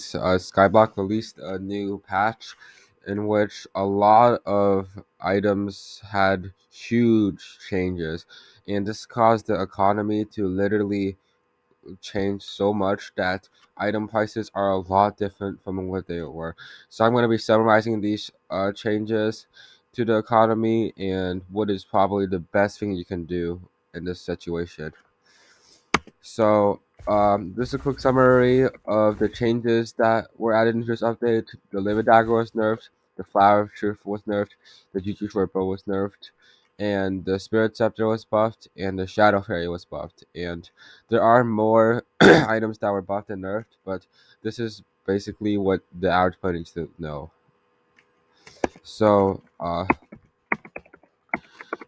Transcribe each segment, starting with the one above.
Skyblock released a new patch in which a lot of items had huge changes, and this caused the economy to literally change so much that item prices are a lot different from what they were. So I'm going to be summarizing these changes to the economy and what is probably the best thing you can do in this situation. So, just a quick summary of the changes that were added into this update. The Livid Dagger was nerfed, the Flower of Truth was nerfed, the Juju Shortbow was nerfed, and the Spirit Scepter was buffed, and the Shadow Fairy was buffed. And there are more items that were buffed and nerfed, but this is basically what the average player needs to know. So,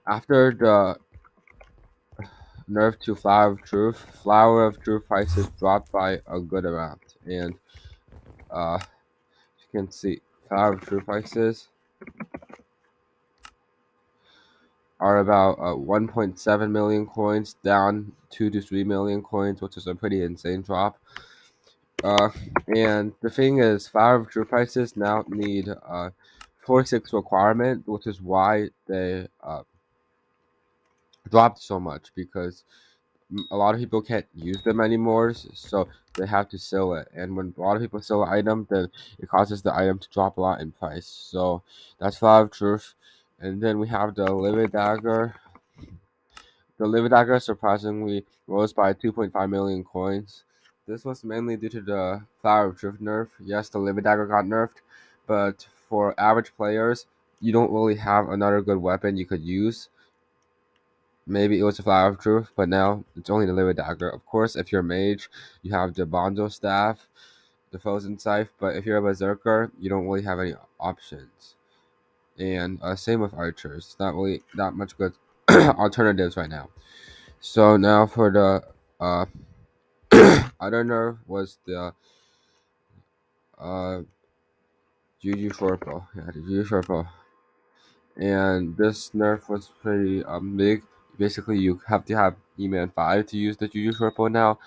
after the nerf to Flower of Truth prices dropped by a good amount, and you can see Flower of Truth prices are about 1.7 million coins, down 2 to 3 million coins, which is a pretty insane drop. Uh, and the thing is, Flower of Truth prices now need 46 requirement, which is why they dropped so much, because a lot of people can't use them anymore, so they have to sell it. And when a lot of people sell an item, then it causes the item to drop a lot in price. So that's Flower of Truth. And then we have the Livid Dagger. The Livid Dagger surprisingly rose by 2.5 million coins. This was mainly due to the Flower of Truth nerf. Yes, the Livid Dagger got nerfed, but for average players, you don't really have another good weapon you could use. Maybe it was a Flower of Truth, but now it's only the Livid Dagger. Of course, if you're a mage, you have the Bonzo Staff, the Frozen Scythe, but if you're a Berserker, you don't really have any options. And same with archers. Not really that much good alternatives right now. So now for the uh, other nerf was the uh, Juju Shortbow. Yeah, the Juju Shortbow. And this nerf was pretty big. Basically, you have to have E-Man 5 to use the Juju Shortbow now,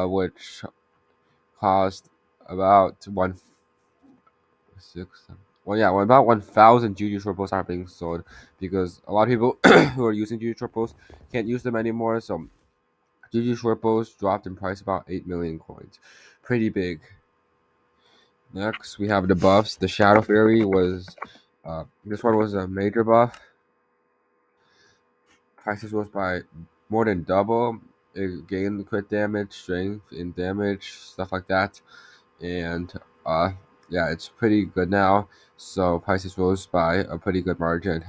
which cost about one six. Well, yeah, well, about 1,000 Juju Shortbows are being sold because a lot of people who are using Juju Shortbows can't use them anymore. So Juju Shortbows dropped in price about 8 million coins. Pretty big. Next, we have the buffs. The Shadow Fury was, this one was a major buff. Prices rose by more than double. It gained crit damage, strength, and damage, stuff like that. And uh, yeah, it's pretty good now. So prices rose by a pretty good margin.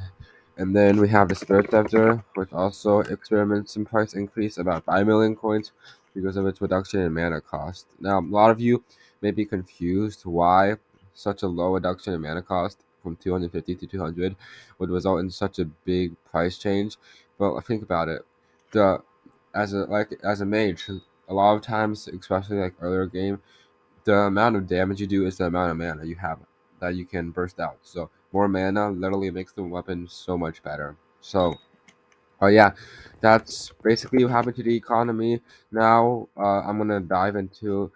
And then we have the Spirit Scepter, which also experiments in price increase about 5 million coins because of its reduction in mana cost. Now, a lot of you may be confused why such a low reduction in mana cost from 250 to 200 would result in such a big price change. But think about it. The as a mage, a lot of times, especially like earlier game, the amount of damage you do is the amount of mana you have that you can burst out. So more mana literally makes the weapon so much better. So, yeah, that's basically what happened to the economy. Now, I'm gonna dive into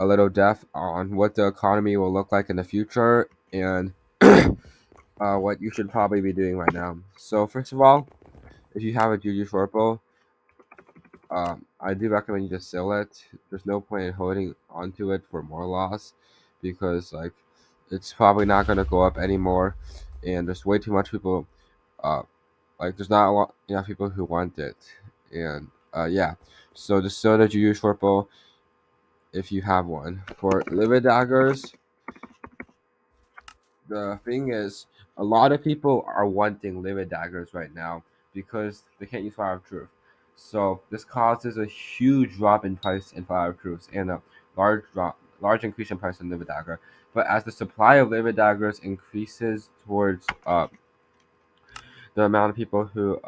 a little depth on what the economy will look like in the future and what you should probably be doing right now. So, first of all, if you have a Juju Shortbow, I do recommend you just sell it. There's no point in holding onto it for more loss because like it's probably not gonna go up anymore, and there's way too much people. Uh, like there's not a lot enough people who want it, and yeah. So just sell the Juju short bow if you have one. For livid daggers, the thing is, a lot of people are wanting livid daggers right now because they can't use Fire of Truth. So this causes a huge drop in price in Fire of Truth and a large increase in price in livid dagger. But as the supply of livid daggers increases towards the amount of people who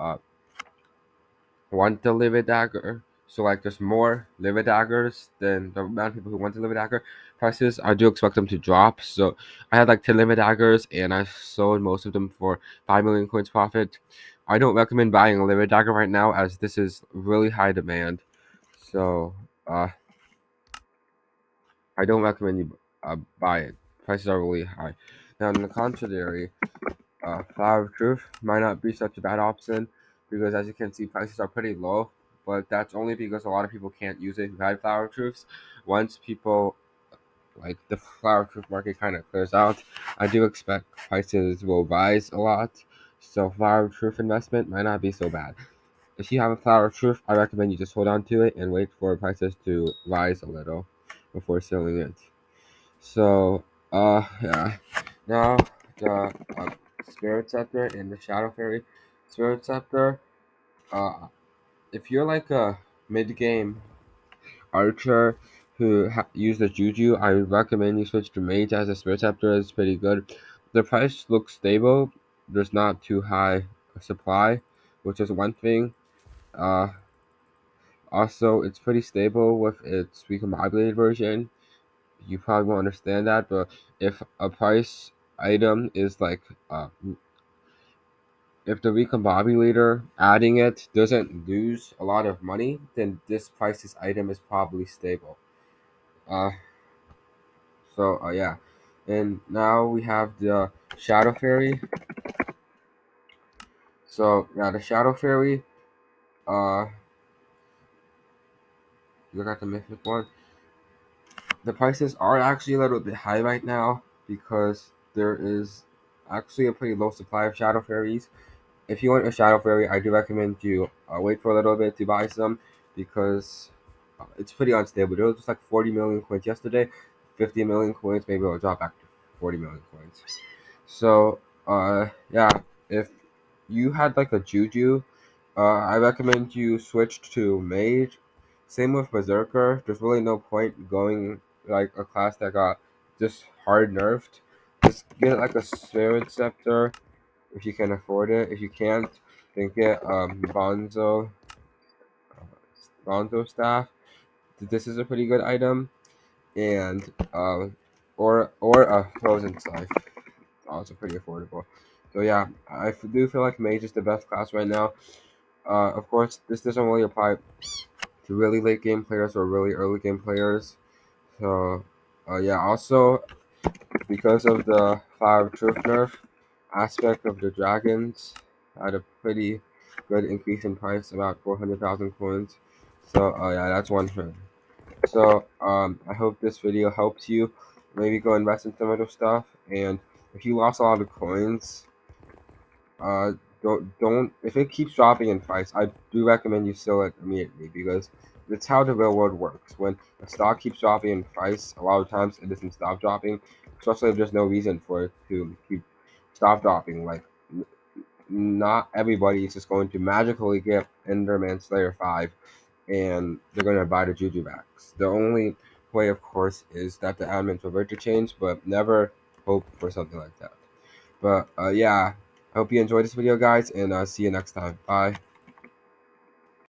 want the livid dagger. So like there's more livid daggers than the amount of people who want the livid dagger. Prices I do expect them to drop. So I had like 10 livid daggers and I sold most of them for 5 million coins profit. I don't recommend buying a livid dagger right now as this is really high demand. So I don't recommend you buy it. Prices are really high. Now, on the contrary, Flower of Truth might not be such a bad option because, as you can see, prices are pretty low. But that's only because a lot of people can't use it who had Flower of Truths. Once people like the Flower of Truth market kind of clears out, I do expect prices will rise a lot. So Flower of Truth investment might not be so bad. If you have a Flower of Truth, I recommend you just hold on to it and wait for prices to rise a little before selling it. So, yeah. Now, the Spirit Scepter and the Shadow Fairy. Spirit Scepter, uh, if you're like a mid game archer who use the Juju, I would recommend you switch to Mage as a Spirit Scepter. It's pretty good. The price looks stable. There's not too high a supply, which is one thing. Uh, Also, it's pretty stable with its recombobulated version. You probably won't understand that, but if a price item is like, if the recombobulator adding it doesn't lose a lot of money, then this price's item is probably stable. Uh, yeah, and now we have the Shadow Fairy. So yeah, the Shadow Fairy. Uh, look at the mythic one. The prices are actually a little bit high right now because there is actually a pretty low supply of Shadow Fairies. If you want a Shadow Fairy, I do recommend you wait for a little bit to buy some because it's pretty unstable. There was just like 40 million coins yesterday, 50 million coins, maybe it'll drop back to 40 million coins. So, yeah, if you had like a Juju, I recommend you switch to Mage. Same with Berserker. There's really no point going like a class that got just hard nerfed. Just get like a Spirit Scepter if you can afford it. If you can't, then get Bonzo staff. This is a pretty good item, and or a Frozen Scythe. Also pretty affordable. So yeah, do feel like Mage is the best class right now. Of course, this doesn't really apply to really late game players or really early game players. So yeah, also because of the Fire of Truth nerf aspect of the dragons, had a pretty good increase in price, about 400,000 coins. So yeah, that's one thing. So I hope this video helps you. Maybe go invest in some other stuff. And if you lost a lot of coins, uh, don't if it keeps dropping in price, I do recommend you sell it immediately because that's how the real world works. When a stock keeps dropping in price, a lot of times it doesn't stop dropping, especially if there's no reason for it to keep stop dropping. Like not everybody is just going to magically get Enderman Slayer 5 and they're going to buy the Juju backs. The only way, of course, is that the admins revert to change, but never hope for something like that. But yeah, I hope you enjoyed this video, guys, and see you next time. Bye.